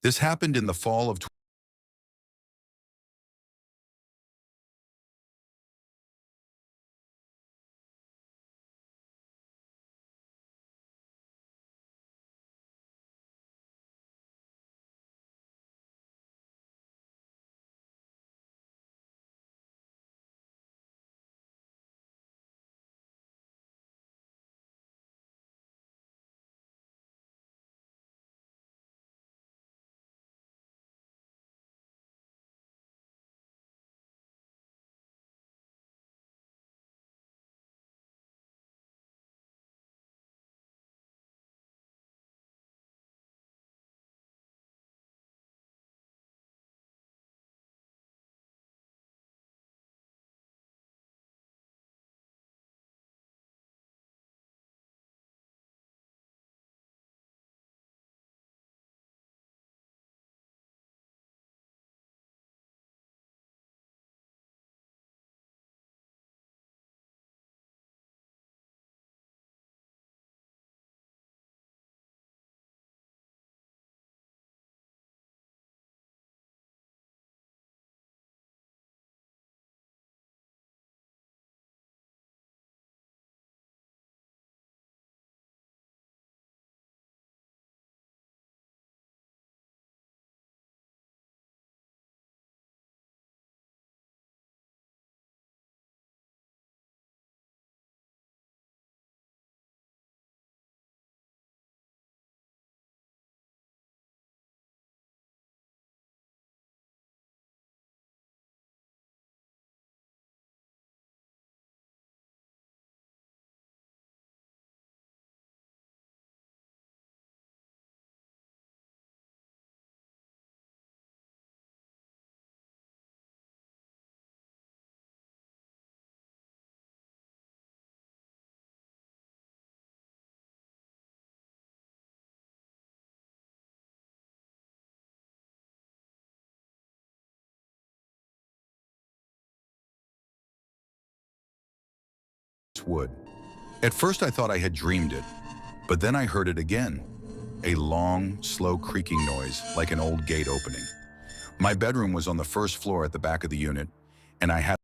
This happened in the fall of wood. At first I thought I had dreamed it, but then I heard it again. A long, slow creaking noise, like an old gate opening. My bedroom was on the first floor at the back of the unit, and I had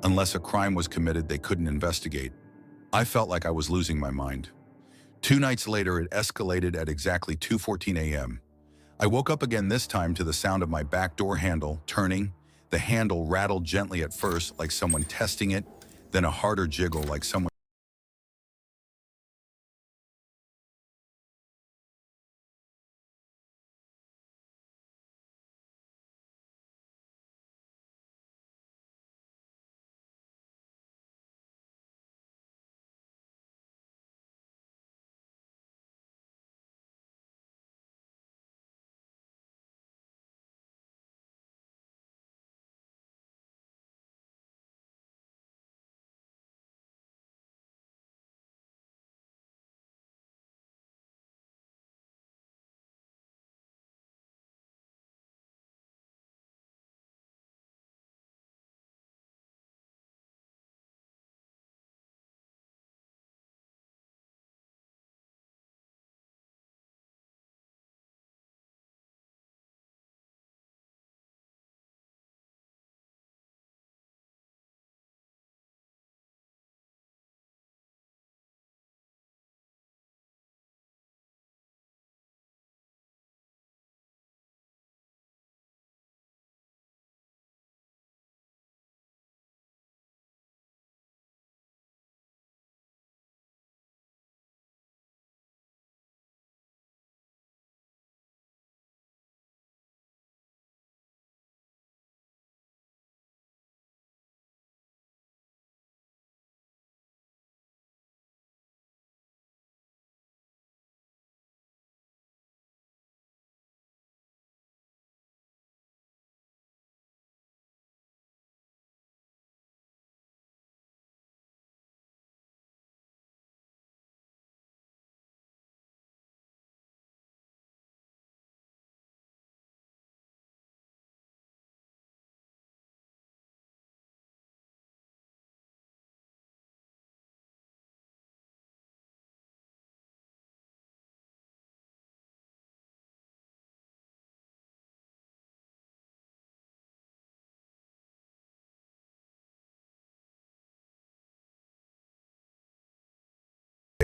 unless a crime was committed they couldn't investigate. I felt like I was losing my mind. 2 nights later, it escalated at exactly 2:14 a.m. I woke up again, this time to the sound of my back door handle turning. The handle rattled gently at first, like someone testing it, then a harder jiggle, like someone.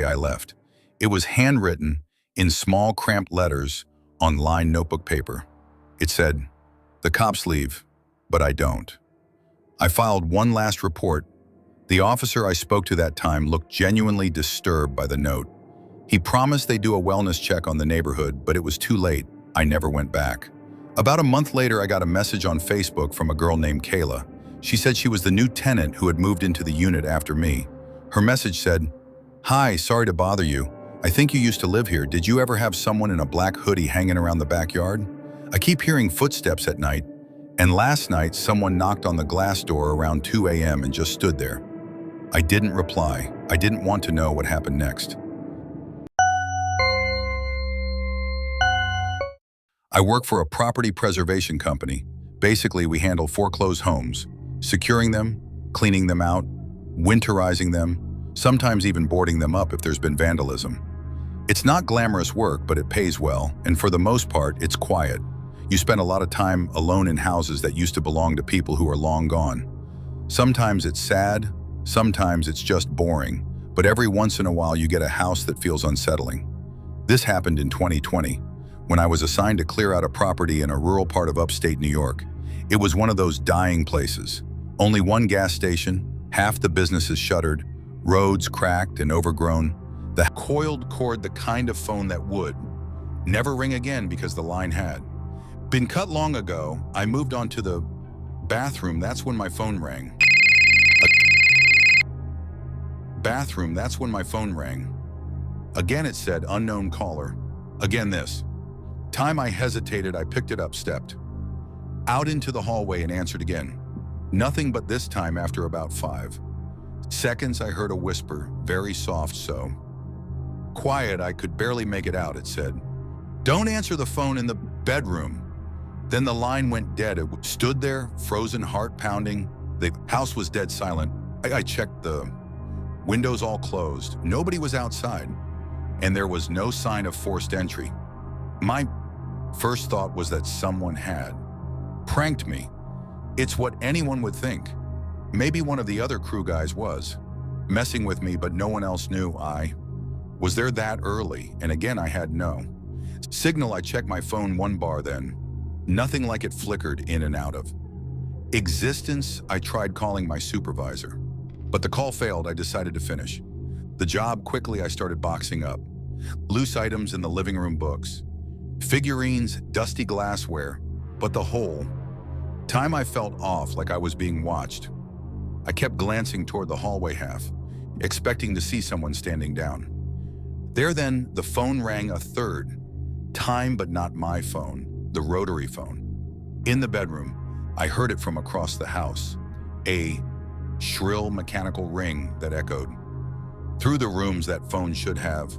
I left. It was handwritten in small, cramped letters on lined notebook paper. It said, "The cops leave, but I don't." I filed one last report. The officer I spoke to that time looked genuinely disturbed by the note. He promised they'd do a wellness check on the neighborhood, but it was too late. I never went back. About a month later, I got a message on Facebook from a girl named Kayla. She said she was the new tenant who had moved into the unit after me. Her message said, "Hi, sorry to bother you. I think you used to live here. Did you ever have someone in a black hoodie hanging around the backyard? I keep hearing footsteps at night, and last night someone knocked on the glass door around 2 a.m. and just stood there." I didn't reply. I didn't want to know what happened next. I work for a property preservation company. Basically, we handle foreclosed homes, securing them, cleaning them out, winterizing them, sometimes even boarding them up if there's been vandalism. It's not glamorous work, but it pays well, and for the most part, it's quiet. You spend a lot of time alone in houses that used to belong to people who are long gone. Sometimes it's sad, sometimes it's just boring, but every once in a while you get a house that feels unsettling. This happened in 2020, when I was assigned to clear out a property in a rural part of upstate New York. It was one of those dying places. Only one gas station, half the businesses shuttered, roads cracked and overgrown, the coiled cord, the kind of phone that would never ring again because the line had been cut long ago. I moved on to the bathroom, that's when my phone rang. Bathroom, that's when my phone rang. Again it said, "Unknown caller." Again this time I hesitated, I picked it up, stepped out into the hallway and answered again. Nothing, but this time after about 5 seconds I heard a whisper, very soft, so quiet I could barely make it out. It said, "Don't answer the phone in the bedroom." Then the line went dead. It stood there, frozen, heart pounding. The house was dead silent. I checked the windows all closed. Nobody was outside, and there was no sign of forced entry. My first thought was that someone had pranked me. It's what anyone would think. Maybe one of the other crew guys was messing with me, but no one else knew I was there that early. And again, I had no Signal, I checked my phone 1 bar then. Nothing like it flickered in and out of. Existence, I tried calling my supervisor. But the call failed, I decided to finish. The job, quickly I started boxing up. Loose items in the living room books. Figurines, dusty glassware. But the whole time I felt off, like I was being watched. I kept glancing toward the hallway half, expecting to see someone standing down. There then, the phone rang a third time, but not my phone, the rotary phone. In the bedroom, I heard it from across the house, a shrill mechanical ring that echoed. Through the rooms, that phone should have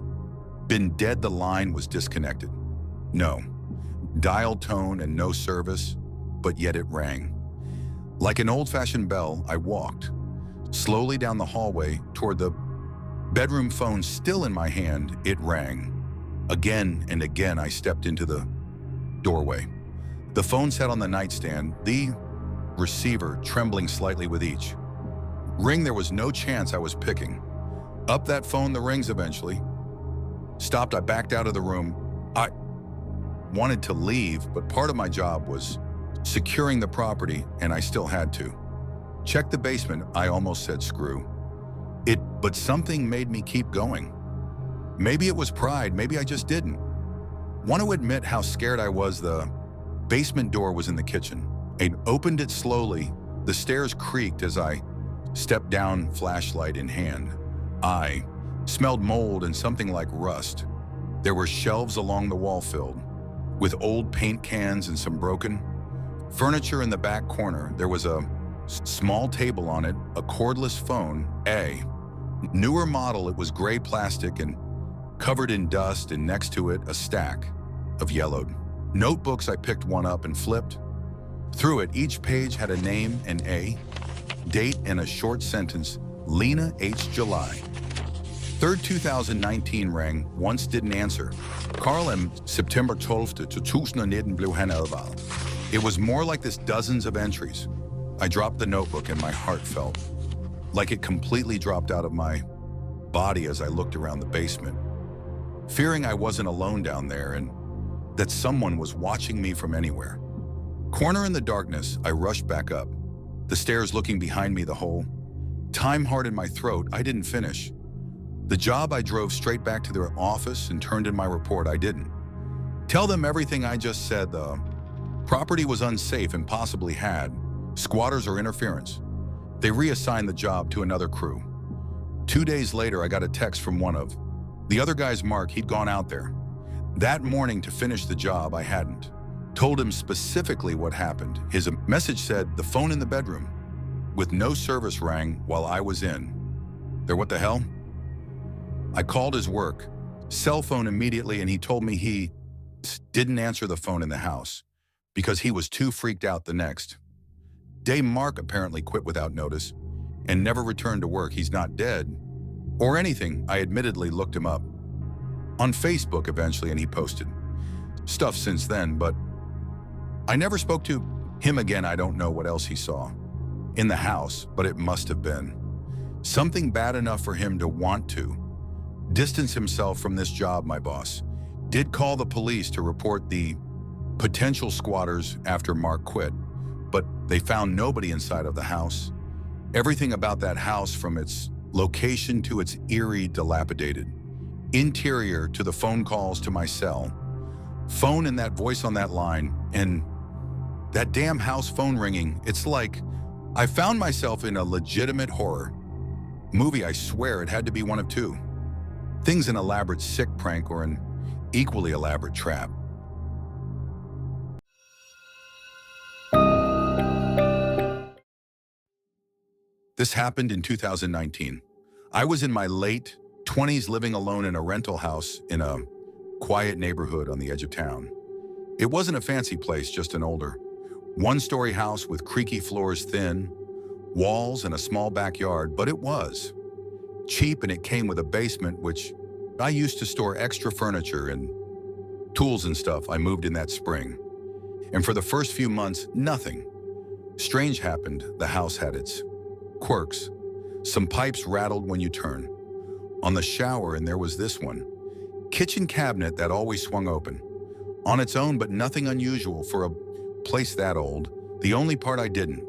been dead. The line was disconnected. No dial tone and no service, but yet it rang. Like an old-fashioned bell, I walked slowly down the hallway toward the bedroom phone. Still in my hand, it rang. Again and again, I stepped into the doorway. The phone sat on the nightstand, the receiver trembling slightly with each ring. There was no chance I was picking up that phone. The rings eventually stopped. I backed out of the room. I wanted to leave, but part of my job was securing the property, and I still had to. Check the basement. I almost said screw it, but something made me keep going. Maybe it was pride, maybe I just didn't want to admit how scared I was. The basement door was in the kitchen. I opened it slowly. The stairs creaked as I stepped down, flashlight in hand. I smelled mold and something like rust. There were shelves along the wall filled with old paint cans and some broken furniture. In the back corner, there was a small table, on it a cordless phone, a newer model. It was gray plastic and covered in dust, and next to it a stack of yellowed notebooks. I picked one up and flipped through it. Each page had a name, and a date, and a short sentence. Lena H. July 3rd, 2019 rang. Once didn't answer. Carl M. September 12th, 2019 blev han advaret. It was more like this, dozens of entries. I dropped the notebook and my heart felt like it completely dropped out of my body as I looked around the basement, fearing I wasn't alone down there and that someone was watching me from anywhere. Corner in the darkness, I rushed back up the stairs, looking behind me the whole time, heart in my throat. I didn't finish the job. I drove straight back to their office and turned in my report. I didn't tell them everything I just said. The property was unsafe and possibly had squatters or interference. They reassigned the job to another crew. 2 days later, I got a text from one of the other guys, Mark. He'd gone out there that morning to finish the job. I hadn't told him specifically what happened. His message said the phone in the bedroom with no service rang while I was in there. What the hell? I called his work cell phone immediately, and he told me he didn't answer the phone in the house because he was too freaked out. The next day, Mark apparently quit without notice and never returned to work. He's not dead or anything. I admittedly looked him up on Facebook eventually, and he posted stuff since then, but I never spoke to him again. I don't know what else he saw in the house, but it must have been something bad enough for him to want to distance himself from this job. My boss did call the police to report the potential squatters after Mark quit, but they found nobody inside of the house. Everything about that house, from its location to its eerie, dilapidated interior to the phone calls to my cell phone and that voice on that line and that damn house phone ringing, it's like I found myself in a legitimate horror movie. I swear it had to be one of two things: an elaborate sick prank or an equally elaborate trap. This happened in 2019. I was in my late 20s, living alone in a rental house in a quiet neighborhood on the edge of town. It wasn't a fancy place, just an older one-story house with creaky floors, thin walls, and a small backyard, but it was cheap, and it came with a basement, which I used to store extra furniture and tools and stuff. I moved in that spring, and for the first few months, nothing strange happened. The house had its quirks. Some pipes rattled when you turn on the shower, and there was this one kitchen cabinet that always swung open. On its own, but nothing unusual for a place that old. The only part I didn't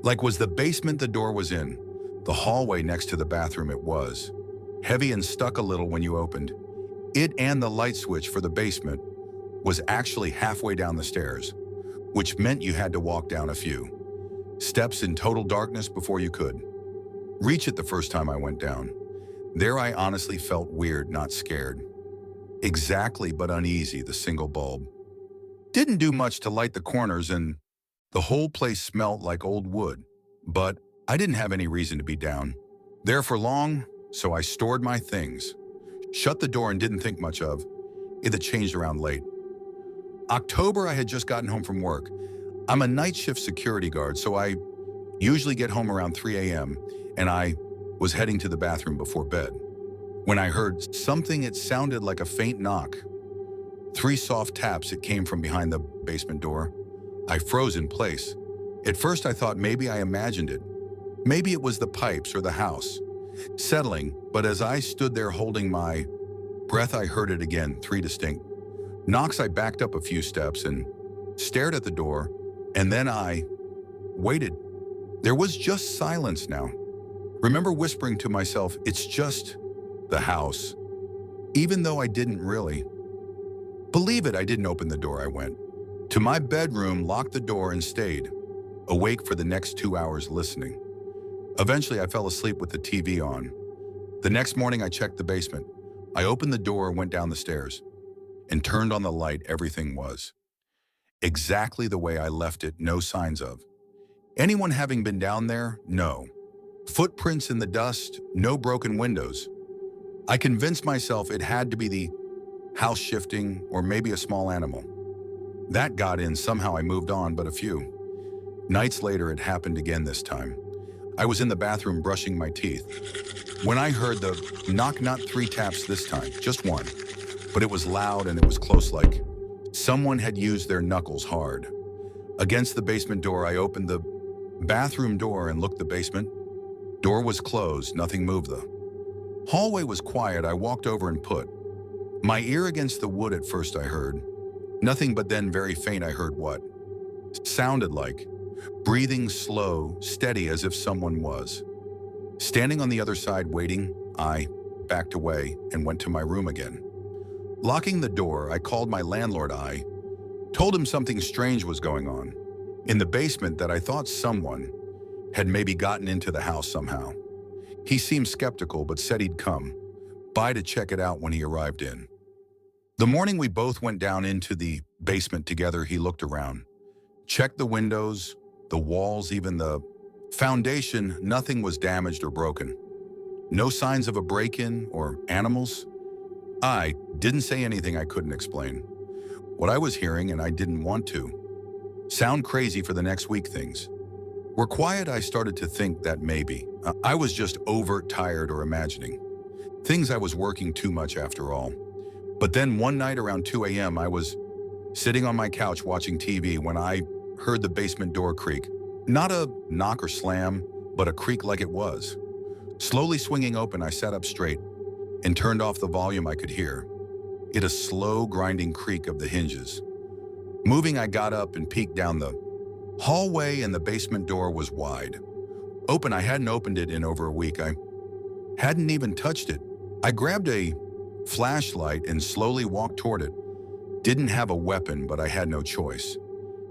like was the basement the door was in. The hallway next to the bathroom it was. Heavy and stuck a little when you opened. It and the light switch for the basement was actually halfway down the stairs, which meant you had to walk down a few steps in total darkness before you could reach it the first time I went down. There I honestly felt weird, not scared. Exactly, but uneasy, the single bulb. Didn't do much to light the corners and the whole place smelled like old wood. But I didn't have any reason to be down there for long, so I stored my things, shut the door and didn't think much of it had changed around late. October, I had just gotten home from work. I'm a night shift security guard, so I usually get home around 3 a.m. and I was heading to the bathroom before bed when I heard something. It sounded like a faint knock. 3 soft taps. It came from behind the basement door. I froze in place. At first I thought maybe I imagined it. Maybe it was the pipes or the house settling, but as I stood there holding my breath, I heard it again, 3 distinct knocks. I backed up a few steps and stared at the door, and then I waited. There was just silence now. Remember whispering to myself, it's just the house. Even though I didn't really believe it, I didn't open the door. I went to my bedroom, locked the door, and stayed awake for the next 2 hours listening. Eventually, I fell asleep with the TV on. The next morning, I checked the basement. I opened the door, went down the stairs, and turned on the light. Everything was exactly the way I left it, no signs of anyone having been down there, no footprints in the dust, no broken windows. I convinced myself it had to be the house shifting or maybe a small animal. That got in. Somehow I moved on, but a few nights later, it happened again this time. I was in the bathroom brushing my teeth when I heard the knock, not 3 taps this time, just 1. But it was loud and it was close, like someone had used their knuckles hard against the basement door. I opened the bathroom door and looked. The basement door was closed. Nothing moved. The hallway was quiet. I walked over and put my ear against the wood. At first I heard nothing, but then very faint I heard what sounded like breathing, slow, steady, as if someone was standing on the other side waiting. I backed away and went to my room again. Locking the door, I called my landlord. I told him something strange was going on in the basement, that I thought someone had maybe gotten into the house somehow. He seemed skeptical, but said he'd come by to check it out when he arrived in. The morning we both went down into the basement together, he looked around, checked the windows, the walls, even the foundation. Nothing was damaged or broken. No signs of a break-in or animals. I didn't say anything. I couldn't explain what I was hearing, and I didn't want to sound crazy for the next week. Things were quiet. I started to think that maybe I was just overtired or imagining things. I was working too much after all. But then one night around 2 a.m., I was sitting on my couch watching TV when I heard the basement door creak. Not a knock or slam, but a creak, like it was slowly swinging open. I sat up straight and turned off the volume. I could hear it, a slow grinding creak of the hinges moving. I got up and peeked down the hallway, and the basement door was wide open. I hadn't opened it in over a week. I hadn't even touched it. I grabbed a flashlight and slowly walked toward it. Didn't have a weapon, but I had no choice.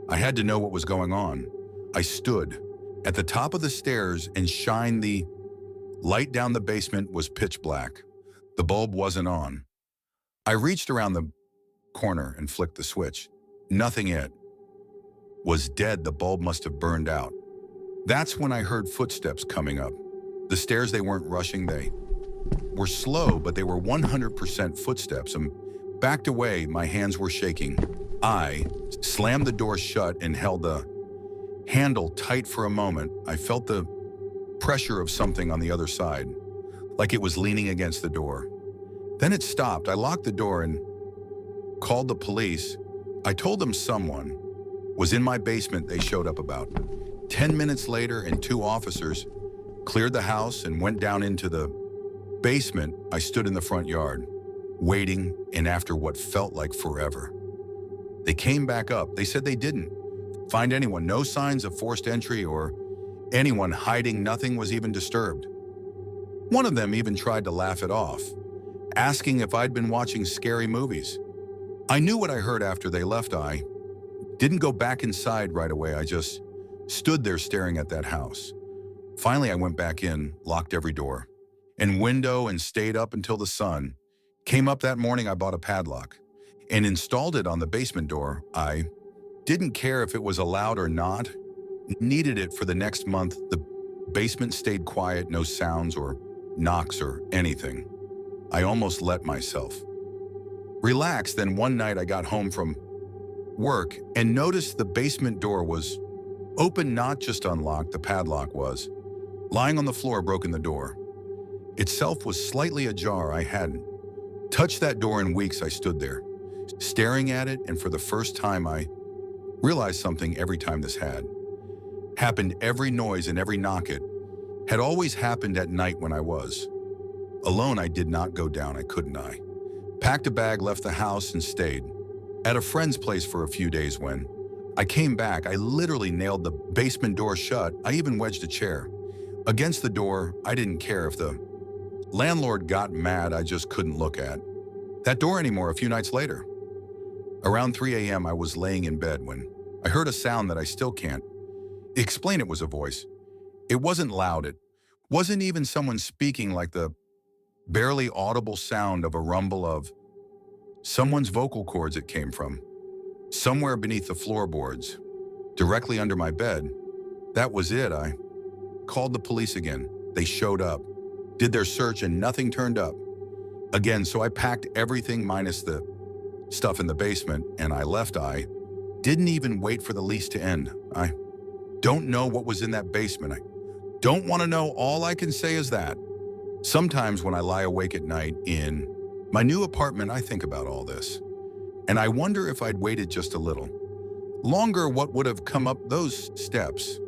I had to know what was going on. I stood at the top of the stairs and shined the light down. The basement was pitch black. The bulb wasn't on. I reached around the corner and flicked the switch. Nothing. It was dead. The bulb must have burned out. That's when I heard footsteps coming up the stairs. They weren't rushing. They were slow, but they were 100% footsteps. And backed away. My hands were shaking. I slammed the door shut and held the handle tight for a moment. I felt the pressure of something on the other side, like it was leaning against the door. Then it stopped. I locked the door and called the police. I told them someone was in my basement. They showed up about 10 minutes later, and 2 officers cleared the house and went down into the basement. I stood in the front yard, waiting, and after what felt like forever, They came back up. They said they didn't find anyone, no signs of forced entry or anyone hiding. Nothing was even disturbed. One of them even tried to laugh it off, asking if I'd been watching scary movies. I knew what I heard after they left. I didn't go back inside right away. I just stood there staring at that house. Finally, I went back in, locked every door and window, and stayed up until the sun came up. That morning, I bought a padlock and installed it on the basement door. I didn't care if it was allowed or not. Needed it for the next month. The basement stayed quiet, no sounds or knocks or anything. I almost let myself relax. Then one night I got home from work and noticed the basement door was open, not just unlocked. The padlock was lying on the floor, broken. The door itself was slightly ajar. I hadn't touched that door in weeks. I stood there, staring at it, and for the first time I realized something. Every time this had happened, every noise and every knock, it had always happened at night when I was alone. I did not go down. I couldn't. I packed a bag, left the house, and stayed at a friend's place for a few days. When I came back, I literally nailed the basement door shut. I even wedged a chair against the door. I didn't care if the landlord got mad. I just couldn't look at that door anymore. A few nights later, around 3 a.m., I was laying in bed when I heard a sound that I still can't explain. It was a voice. It wasn't loud. It wasn't even someone speaking, like the barely audible sound of a rumble of someone's vocal cords. It came from somewhere beneath the floorboards, directly under my bed. That was it. I called the police again. They showed up, did their search, and nothing turned up again. So I packed everything minus the stuff in the basement and I left. I didn't even wait for the lease to end. I don't know what was in that basement. I don't want to know. All I can say is that sometimes when I lie awake at night in my new apartment, I think about all this. And I wonder if I'd waited just a little longer, what would have come up those steps.